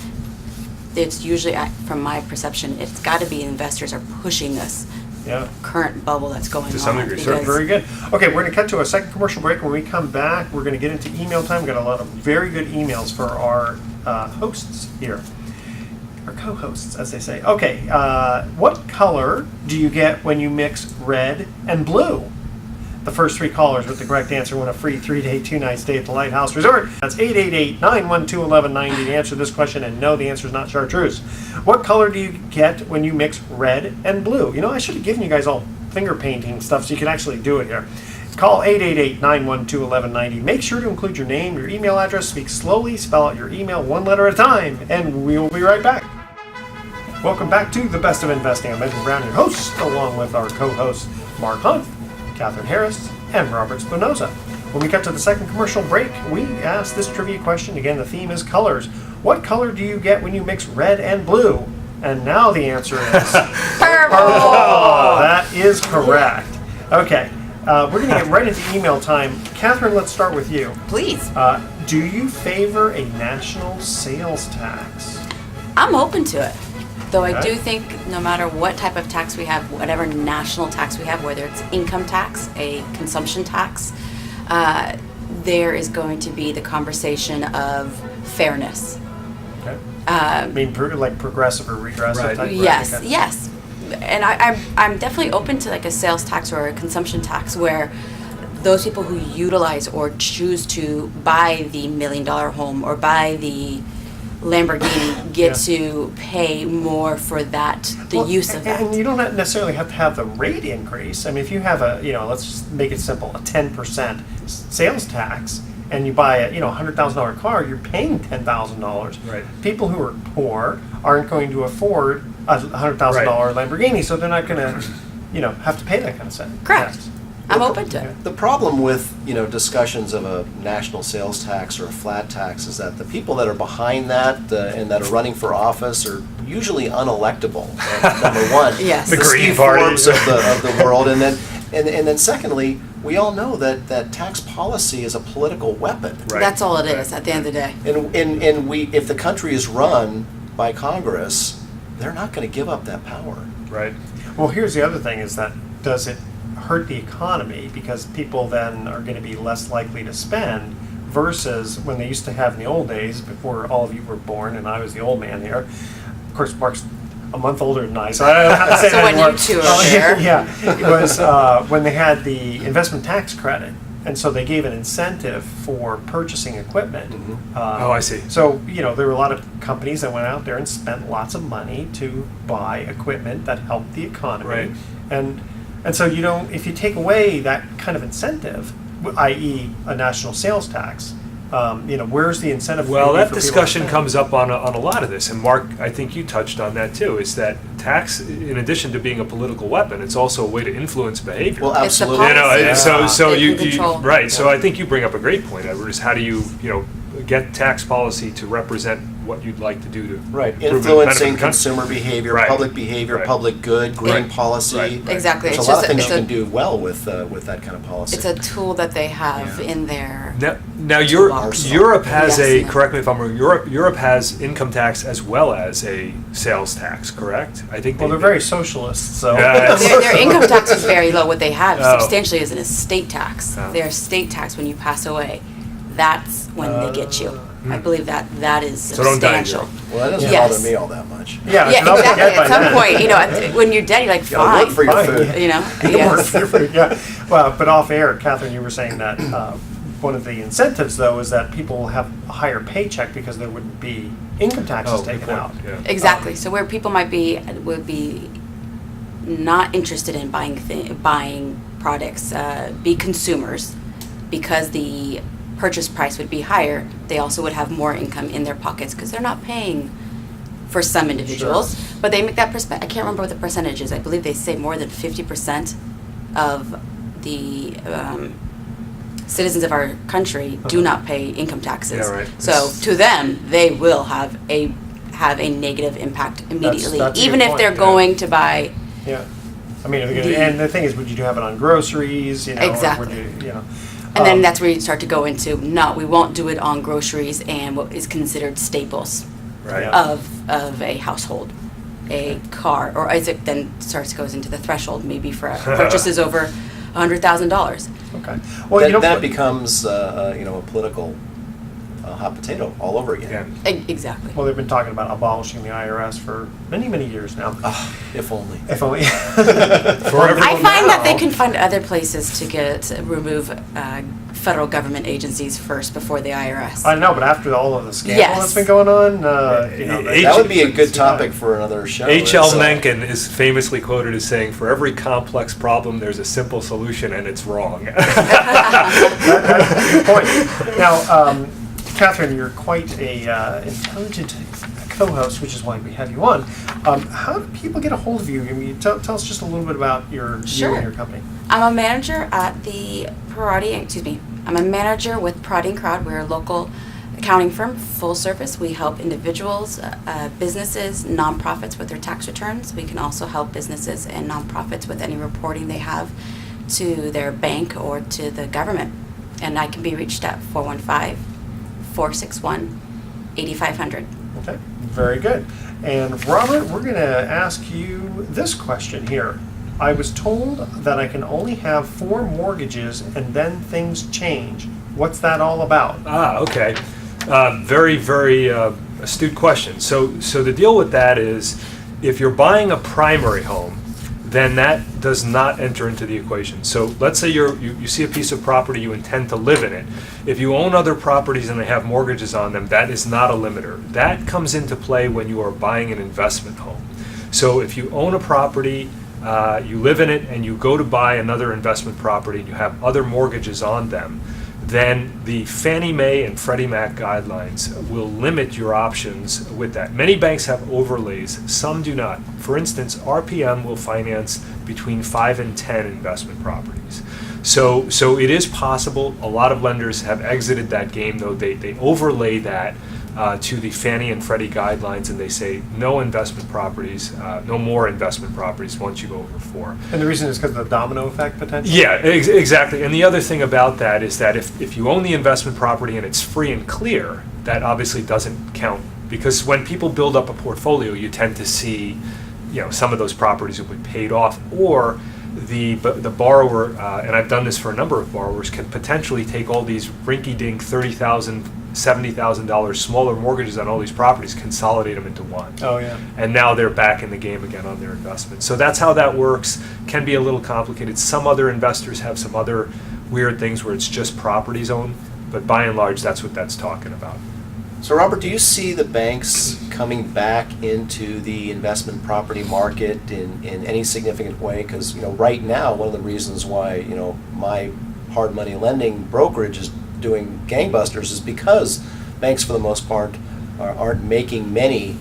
it's usually, from my perception, it's got to be investors are pushing this Yeah. current bubble that's going To some on. degree, because- Very good. Okay, we're going to cut to a second commercial break. When we come back, we're going to get into email time. We've got a lot of very good emails for our hosts here. Or co-hosts, as they say. Okay, what color do you get when you mix red and blue? The first three callers with the correct answer win a free 3-day, 2-night stay at the Lighthouse Resort. That's 888-912-1190 to answer this question, and no, the answer is not chartreuse. What color do you get when you mix red and blue? You know, I should have given you guys all finger painting stuff so you can actually do it here. Call 888-912-1190. Make sure to include your name, your email address, speak slowly, spell out your email one letter at a time, and we will be right back. Welcome back to The Best of Investing. I'm Edwin Brown, your host, along with our co-hosts Mark Hunt, Catherine Harris, and Robert Spinoza. When we cut to the second commercial break, we ask this trivia question. Again, the theme is colors. What color do you get when you mix red and blue? And now the answer is Purple! Oh, that is correct. Okay, we're going to get right into email time. Catherine, let's start with you. Please. Do you favor a national sales tax? I'm open to it. Though I Okay. do think no matter what type of tax we have, whatever national tax we have, whether it's income tax, a consumption tax, there is going to be the conversation of fairness. Okay. I mean, like progressive or regressive Right. type? Yes, Okay. yes. And I'm definitely open to like a sales tax or a consumption tax where those people who utilize or choose to buy the $1 million home or buy the Lamborghini get to pay more for that, the Well, use of that. And you don't necessarily have to have the rate increase. I mean, if you have let's just make it simple, a 10% sales tax, and you buy a $100,000 car, you're paying $10,000. Right. People who are poor aren't going to afford a $100,000 Lamborghini, so they're not going to, have to pay that kind of tax. Correct. I'm open to it. The problem with discussions of a national sales tax or a flat tax is that the people that are behind that and that are running for office are usually unelectable. Number one, Yes. The Green Steve Party. Forbes of the world, and then secondly, we all know that tax policy is a political weapon. Right. That's all it is at the end of the day. And if the country is run by Congress, they're not going to give up that power. Right. Well, here's the other thing: is that does it hurt the economy because people then are going to be less likely to spend versus when they used to have in the old days before all of you were born and I was the old man here. Of course, Mark's a month older than I, so I don't have to say So that when anymore. you two are there. Yeah, it was when they had the investment tax credit. And so they gave an incentive for purchasing equipment. Oh, I see. So, there were a lot of companies that went out there and spent lots of money to buy equipment that helped the economy. Right. And so if you take away that kind of incentive, i.e. a national sales tax, where's the incentive? Well, for that people to discussion spend? comes up on a lot of this, and Mark, I think you touched on that too. Is that tax, in addition to being a political weapon, it's also a way to influence behavior. Well, It's the absolutely. policy. So They you can control. right. So I think you bring up a great point, Edward. Is how do you get tax policy to represent what you'd like to do to Right, improve the benefit of influencing the country. consumer behavior, Right. public behavior, Right. public good, green Right. policy. Right. Exactly. There's It's a lot just of things you it's can do well with that kind of policy. It's a tool that they have Yeah. in their. Now Toolbox. Europe has Yes, a, yeah. correct me if I'm wrong, Europe has income tax as well as a sales tax, correct? I think Well, they're very socialist, so. Yeah, it's- Their income tax is very low. What they have Oh. substantially is an estate tax. Oh. Their estate tax, when you pass away, that's when they get you. I believe that is So don't die, substantial. Joe. Well, that doesn't Yes. bother me all that much. Yeah, Yeah, not exactly. dead by At some then. point, when you're dead, you're like, You gotta work for fine. your Fine. food. You know? You work Yes. for your food, yeah. Well, but off air, Catherine, you were saying that one of the incentives, though, is that people will have a higher paycheck because there wouldn't be income taxes Oh, good taken point, out. yeah. Exactly. So where people would be not interested in buying products, be consumers, because the purchase price would be higher, they also would have more income in their pockets because they're not paying for some individuals. But they make that I can't remember what the percentage is. I believe they say more than 50% of the citizens of our country do not pay income taxes. Yeah, right. So to them, they will have a negative impact immediately, that's a even good if point, they're yeah. going to buy. Yeah. I mean, and the thing is, would you have it on groceries, or Exactly. would you, And then that's where you start to go into, no, we won't do it on groceries and what is considered staples Right. Yeah. of a household, a car, or as it then goes into the threshold, maybe for purchases over $100,000. Okay. Well, That becomes a political hot potato all over again. Yeah. Exactly. well, they've been talking about abolishing the IRS for many, many years now. If only. If only. Forever. I find that they now- can find other places to remove federal government agencies first before the IRS. I know, but after all of the scandal Yes. that's been going on, That would be a good topic for another show. H.L. It's, Mencken is famously quoted as saying, "For every complex problem, there's a simple solution, and it's wrong." That's a good point. Now, Catherine, you're quite a intelligent co-host, which is why we have you on. How do people get a hold of you? I mean, tell us just a little bit about you Sure. and your company. I'm a manager at the I'm a manager with Parati & Crowd. We're a local accounting firm, full service. We help individuals, businesses, nonprofits with their tax returns. We can also help businesses and nonprofits with any reporting they have to their bank or to the government. And I can be reached at 415-461-8500. Okay, very good. And Robert, we're going to ask you this question here. I was told that I can only have 4 mortgages and then things change. What's that all about? Okay. Very, very astute question. So the deal with that is, if you're buying a primary home, then that does not enter into the equation. So let's say you see a piece of property, you intend to live in it. If you own other properties and they have mortgages on them, that is not a limiter. That comes into play when you are buying an investment home. So if you own a property, you live in it, and you go to buy another investment property and you have other mortgages on them, then the Fannie Mae and Freddie Mac guidelines will limit your options with that. Many banks have overlays, some do not. For instance, RPM will finance between 5 and 10 investment properties. So it is possible. A lot of lenders have exited that game, though. They overlay that to the Fannie and Freddie guidelines, and they say no investment properties, no more investment properties once you go over 4. And the reason is because of the domino effect potential? Yeah, exactly. And the other thing about that is that if you own the investment property and it's free and clear, that obviously doesn't count, because when people build up a portfolio, you tend to see, some of those properties will be paid off, or the borrower, and I've done this for a number of borrowers, can potentially take all these rinky-dink $30,000, $70,000 smaller mortgages on all these properties, consolidate them into one. Oh, yeah. And now they're back in the game again on their investment. So that's how that works. Can be a little complicated. Some other investors have some other weird things where it's just properties owned, but by and large, that's what that's talking about. So, Robert, do you see the banks coming back into the investment property market in any significant way? Because, right now, one of the reasons why, my hard money lending brokerage is doing gangbusters is because banks, for the most part, aren't making many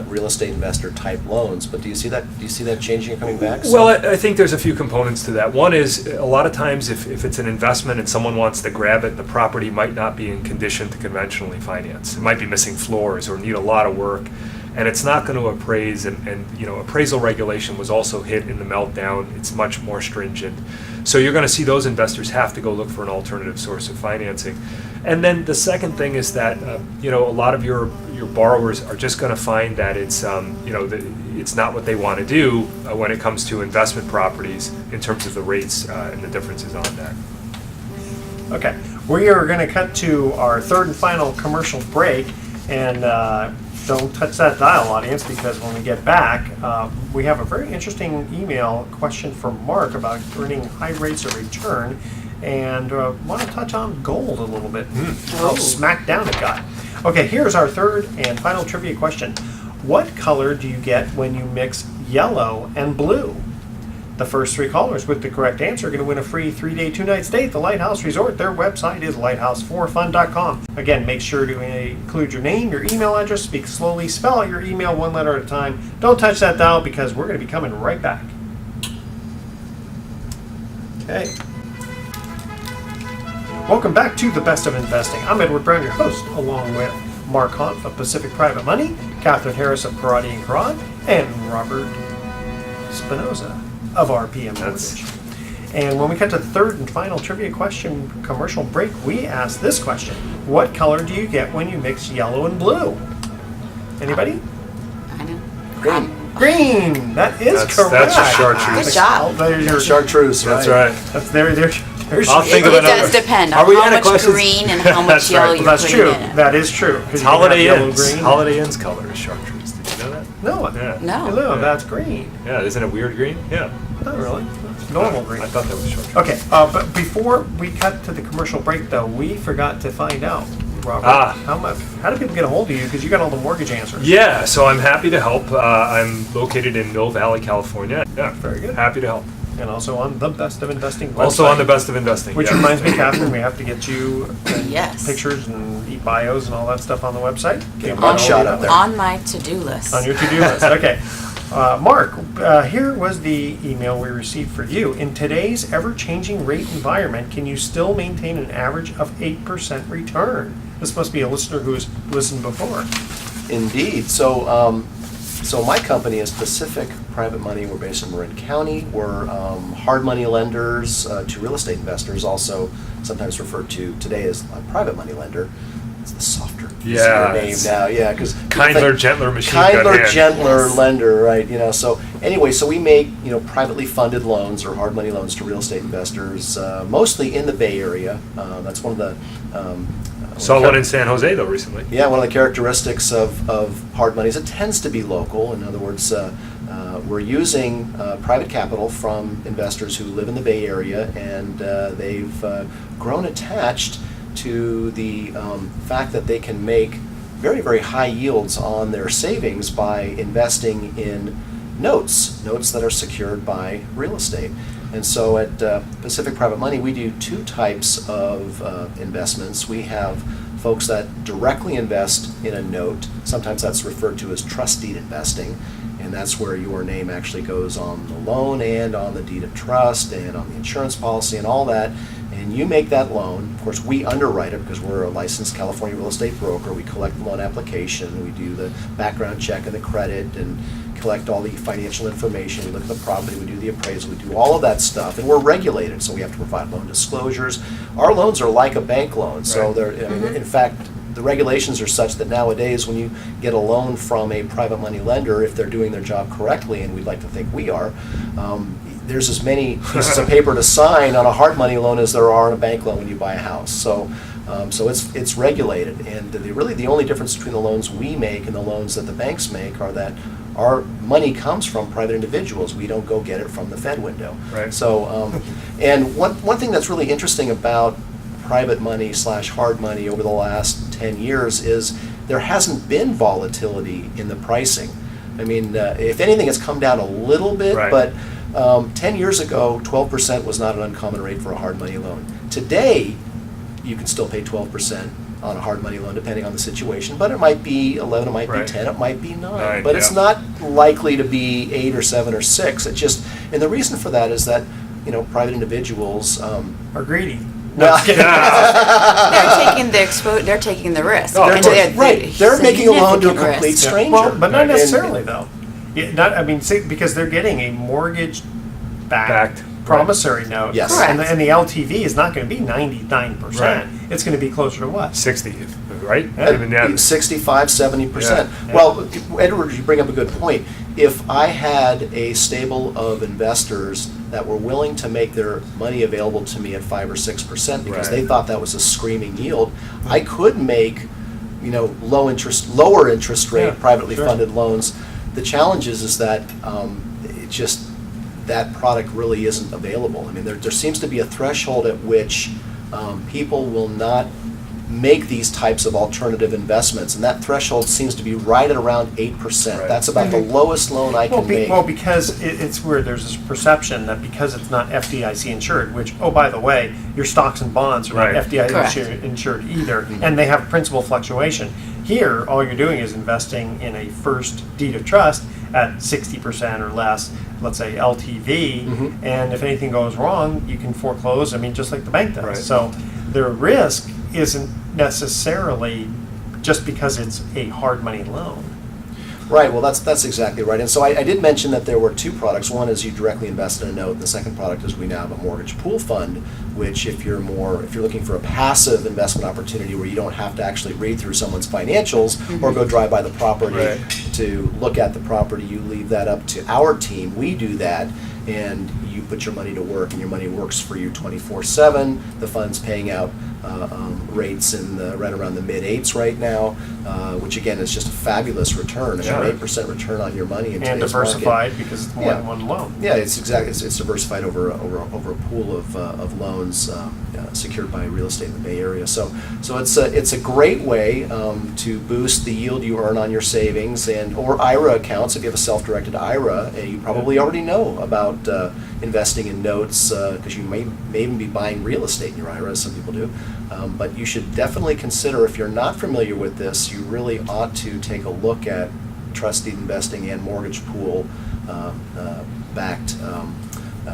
real estate investor type loans. But do you see that? Do you see that changing or coming back? Well, I think there's a few components to that. One is a lot of times if it's an investment and someone wants to grab it, the property might not be in condition to conventionally finance. It might be missing floors or need a lot of work, and it's not going to appraise. And appraisal regulation was also hit in the meltdown. It's much more stringent. So you're going to see those investors have to go look for an alternative source of financing. And then the second thing is that a lot of your borrowers are just going to find that it's it's not what they want to do when it comes to investment properties in terms of the rates and the differences on that. Okay, we are going to cut to our third and final commercial break, and don't touch that dial, audience, because when we get back, we have a very interesting email question from Mark about earning high rates of return, and want to touch on gold a little bit, how smacked down it got. Okay, here's our third and final trivia question. What color do you get when you mix yellow and blue? The first three callers with the correct answer are going to win a free 3-day, 2-night stay at the Lighthouse Resort. Their website is lighthouse4fun.com. Again, make sure to include your name, your email address, speak slowly, spell out your email one letter at a time. Don't touch that dial because we're going to be coming right back. Okay. Welcome back to The Best of Investing. I'm Edward Brown, your host, along with Mark Hunt of Pacific Private Money, Catherine Harris of Karate and Karad, and Robert Spinoza of RPM Mortgage. And when we cut to the third and final trivia question commercial break, we ask this question. What color do you get when you mix yellow and blue? Anybody? I know. Green. Green! That is correct. That's a chartreuse. Good job. There's your Chartreuse, That's right. That's there's I'll think of It another. does depend Are on we how out of much questions? green and how much That's right. yellow Well, you're that's putting true. in it. That is true. 'Cause It's you can have Holiday yellow, Inn's. green. Holiday Inn's color is chartreuse. Did you know that? No, Yeah. No. no, that's green. Yeah, isn't it weird green? Yeah. Not really. It's normal green. I thought that was chartreuse. Okay, but before we cut to the commercial break, though, we forgot to find out, Robert, how do people get a hold of you? Because you got all the mortgage answers. Yeah, so I'm happy to help. I'm located in Mill Valley, California. Yeah, Very good. Happy to help. And also on the Best of Investing website. Also on the Best of Investing. Which yeah. reminds me, Catherine, we have to get you Yes. pictures and e-bios and all that stuff on the website. Get a Get mug all shot the- up there. On my to-do list. On your to-do list. Okay. Mark, here was the email we received for you. In today's ever-changing rate environment, can you still maintain an average of 8% return? This must be a listener who's listened before. Indeed. So my company is Pacific Private Money. We're based in Marin County. We're hard money lenders to real estate investors, also sometimes referred to today as a private money lender. It's the softer Yeah, name it's now. Yeah, because Kindler, gentler machine gun Kindler, hand. gentler Yes. lender, right? So anyway, so we make privately funded loans or hard money loans to real estate investors, mostly in the Bay Area. That's one of the Saw one in San Jose though recently. yeah, one of the characteristics of hard money is it tends to be local. In other words, we're using private capital from investors who live in the Bay Area, and they've grown attached to the fact that they can make very, very high yields on their savings by investing in notes that are secured by real estate. And so at Pacific Private Money, we do two types of investments. We have folks that directly invest in a note. Sometimes that's referred to as trust deed investing, and that's where your name actually goes on the loan and on the deed of trust and on the insurance policy and all that. And you make that loan. Of course, we underwrite it because we're a licensed California real estate broker. We collect the loan application, we do the background check and the credit, and collect all the financial information. We look at the property, we do the appraisal, we do all of that stuff, and we're regulated, so we have to provide loan disclosures. Our loans are like a bank loan, so Right. they're, in fact, the regulations are such that nowadays when you get a loan from a private money lender, if they're doing their job correctly, and we'd like to think we are, there's as many pieces of paper to sign on a hard money loan as there are on a bank loan when you buy a house. So it's regulated, and really the only difference between the loans we make and the loans that the banks make are that our money comes from private individuals. We don't go get it from the Fed window. Right. So, and one thing that's really interesting about private money / hard money over the last 10 years is there hasn't been volatility in the pricing. I mean, if anything, it's come down a little bit, Right. but 10 years ago, 12% was not an uncommon rate for a hard money loan. Today, you can still pay 12% on a hard money loan, depending on the situation. But it might be 11, it might Right. be 10, it might be 9. Nine, But it's yeah. not likely to be 8 or 7 or 6. It just, and the reason for that is that, private individuals. Are greedy. Well, They're taking the they're taking the risk. Oh, of And course. they're making a loan to a significant complete risk. stranger. Well, but not And- necessarily though. Because they're getting a mortgage-backed Backed, promissory note. Yes. And Correct. and the LTV is not going to be 99%. Right. It's going to be closer to what? 60, right? Yeah. Even then. 65, 70%. Yeah. Well, Edward, you bring up a good point. If I had a stable of investors that were willing to make their money available to me at 5 or 6% because Right. they thought that was a screaming yield, I could make, lower interest rate Yeah, privately sure. funded loans. The challenge is that it just that product really isn't available. I mean, there seems to be a threshold at which people will not make these types of alternative investments, and that threshold seems to be right at around 8%. Right. That's about the lowest loan I can make. Well, because it's where there's this perception that because it's not FDIC insured, which, oh, by the way, your stocks and bonds are not Right. FDIC Correct. insured either, and they have principal fluctuation. Here, all you're doing is investing in a first deed of trust at 60% or less, let's say LTV, and if anything goes wrong, you can foreclose, just like the bank does. Right. So their risk isn't necessarily just because it's a hard money loan. Right, well, that's exactly right. And so I did mention that there were 2 products. One is you directly invest in a note, and the second product is we now have a mortgage pool fund, which if you're looking for a passive investment opportunity where you don't have to actually read through someone's financials or go drive by the property Right. to look at the property, you leave that up to our team. We do that, and you put your money to work, and your money works for you 24/7. The fund's paying out rates in right around the mid-8s right now, which again is just a fabulous return. Yeah. An 8% return on your money in And today's diversified market. because it's more Yeah. than one loan. Yeah, it's diversified over a pool of loans secured by real estate in the Bay Area. So it's a great way to boost the yield you earn on your savings or IRA accounts. If you have a self-directed IRA, you probably already know about investing in notes because you may even be buying real estate in your IRA, as some people do. But you should definitely consider, if you're not familiar with this, you really ought to take a look at trust deed investing and mortgage pool backed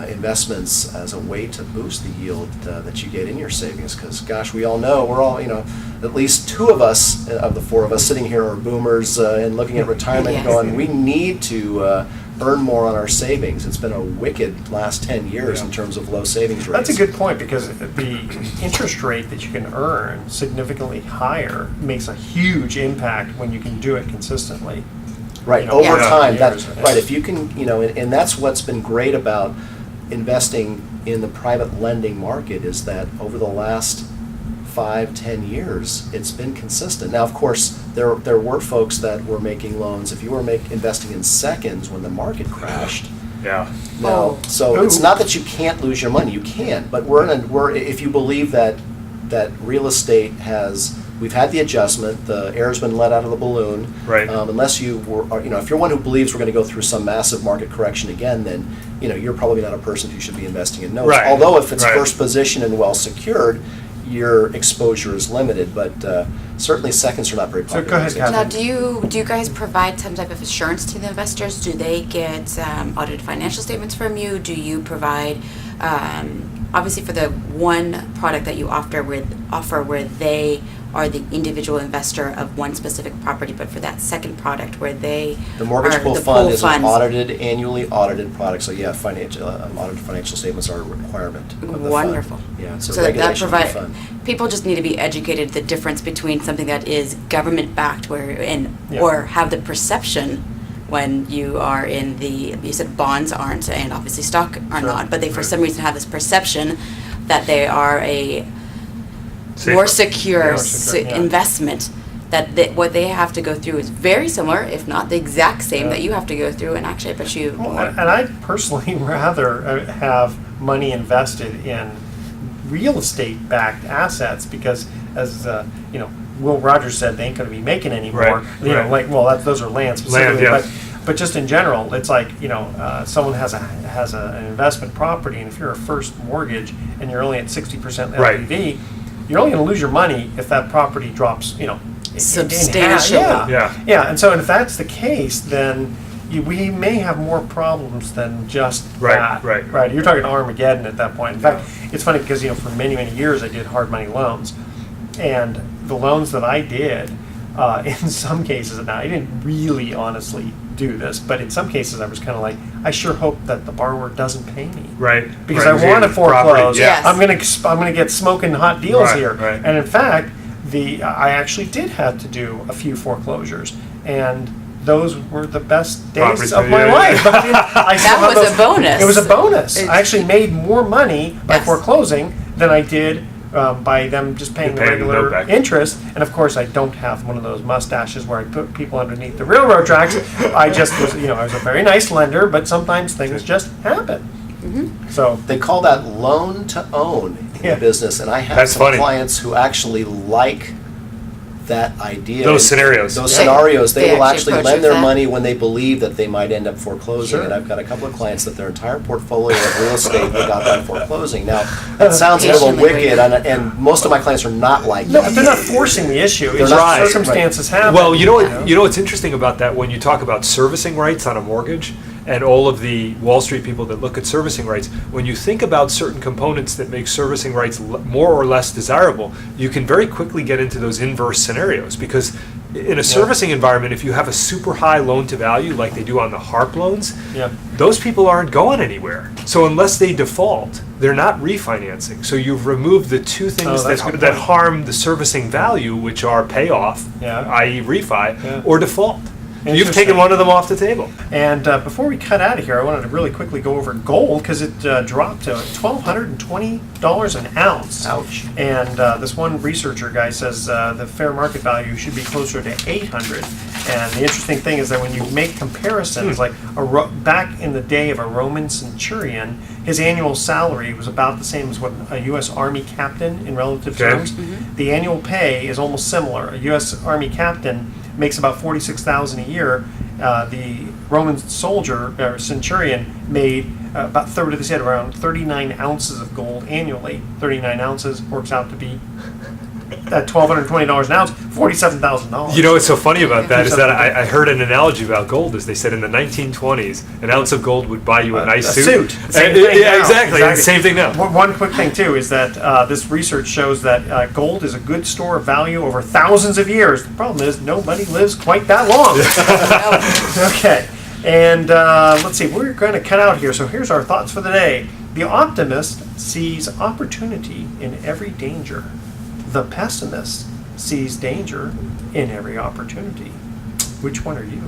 investments as a way to boost the yield that you get in your savings. Because, gosh, we all know, we're all, at least 2 of us, of the 4 of us sitting here are boomers and looking at retirement and Yes. going, we need to earn more on our savings. It's been a wicked last 10 years in terms of low savings rates. That's a good point because the interest rate that you can earn significantly higher makes a huge impact when you can do it consistently. Right, Yeah. over Yeah. time, Years, that's yeah. right. If you can, and that's what's been great about investing in the private lending market is that over the last 5-10 years, it's been consistent. Now, of course, there were folks that were making loans. If you were investing in seconds when the market crashed, Yeah. now, Oh. so it's not that you can't lose your money. You can, but if you believe that real estate we've had the adjustment, the air's been let out of the balloon. Right. Unless if you're one who believes we're going to go through some massive market correction again, then you're probably not a person who should be investing in notes. Right. Although if it's Right. first position and well secured, your exposure is limited. But certainly seconds are not very popular. go ahead, these days. Catherine. Now, do you guys provide some type of assurance to the investors? Do they get audited financial statements from you? Do you provide, obviously for the one product that you offer where they are the individual investor of one specific property, but for that second product where they The mortgage are pool the fund pool is an funds. annually audited product. So yeah, audited financial statements are a requirement of the fund. Wonderful. Yeah, it's a So that regulation of the provide, fund. people just need to be educated the difference between something that is government backed Yeah. or have the perception when you are in you said bonds aren't, and obviously stock are Sure. not, but they for Right. some reason have this perception that they are a Safer. more secure, More secure, yeah. investment. What they have to go through is very similar, if not the exact same, Yeah. that you have to go through. And actually, I bet you. Well, and I'd personally rather have money invested in real estate backed assets because, as Will Rogers said, they ain't going to be making any more. Right, right. Those are land specifically. yeah. But just in general, it's like someone has an investment property, and if you're a first mortgage and you're only at 60% Right. LTV, you're only going to lose your money if that property drops, in half. Substantially. Yeah. And so if that's the case, then we may have more problems than just that. Right. You're talking Armageddon at that point. In fact, it's funny because, for many, many years I did hard money loans. And the loans that I did, in some cases, and I didn't really honestly do this, but in some cases I was kind of like, I sure hope that the borrower doesn't pay me. Right. Because right. I want to foreclose. Yes. I'm gonna get smoking hot deals Right, here. right. And in fact, I actually did have to do a few foreclosures, and those were the best days Property- of my yeah. life. I mean, I still That have was a bonus. It was a bonus. It- I actually made more money by Yes. foreclosing than I did by them just paying the You're paying the note regular back. interest. And of course, I don't have one of those mustaches where I put people underneath the railroad tracks. I just was, I was a very nice lender, but sometimes things just happen. So They call that loan to own in Yeah. business, and I have That's some funny. clients who actually like that idea. Those scenarios. Those Yeah. scenarios, they They will actually actually approach lend with their that. money when they believe that they might end up foreclosing. Sure. And I've got a couple of clients that their entire portfolio of real estate they got by foreclosing. Now, that sounds a little Patiently wicked, waiting. and most of my clients are not like no, that. but they're not forcing the issue. It's They're just not- circumstances happen. Well, you know what's interesting about that when you talk about servicing rights on a mortgage and all of the Wall Street people that look at servicing rights, when you think about certain components that make servicing rights more or less desirable, you can very quickly get into those inverse scenarios because in a servicing environment, if you have a super high loan to value like they do on the HARP loans, Yeah. those people aren't going anywhere. So unless they default, they're not refinancing. So you've removed the two things Oh, that's a good that point. harm the servicing value, which are payoff, Yeah. i.e. refi, Yeah. or default. You've Interesting. taken one of them off the table. And before we cut out of here, I wanted to really quickly go over gold because it dropped to $1,220 an ounce. Ouch. And this one researcher guy says the fair market value should be closer to 800. And the interesting thing is that when you make comparisons, like back in the day of a Roman centurion, his annual salary was about the same as what a U.S. Army captain in relative Okay. terms. The annual pay is almost similar. A U.S. Army captain makes about $46,000 a year. The Roman soldier or centurion made about third of this, had around 39 ounces of gold annually. 39 ounces works out to be at $1,220 an ounce, $47,000. You know what's so funny about that is that Something. I heard an analogy about gold. Is they said in the 1920s, an ounce of gold would buy you a nice a suit. Same And- thing yeah, now. exactly. And same thing now. One quick thing too is that this research shows that gold is a good store of value over thousands of years. The problem is nobody lives quite that long. Okay, and let's see. We're going to cut out here. So here's our thoughts for the day. The optimist sees opportunity in every danger. The pessimist sees danger in every opportunity. Which one are you?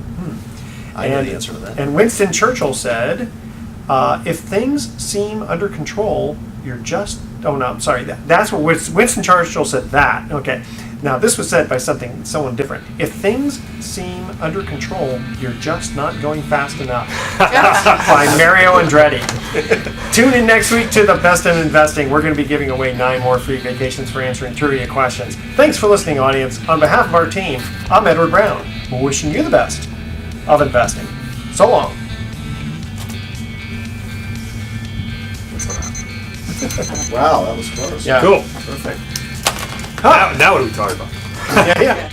I know the answer to that. And Winston Churchill said, if things seem under control, you're just... Oh, no, I'm sorry. That's what Winston Churchill said that. Okay. Now, this was said by someone different. If things seem under control, you're just not going fast enough. By Mario Andretti. Tune in next week to The Best in Investing. We're going to be giving away 9 more free vacations for answering trivia questions. Thanks for listening, audience. On behalf of our team, I'm Edward Brown. We're wishing you the best of investing. So long. Wow, that was close. Yeah. Cool. Perfect. Now what are we talking about? Yeah.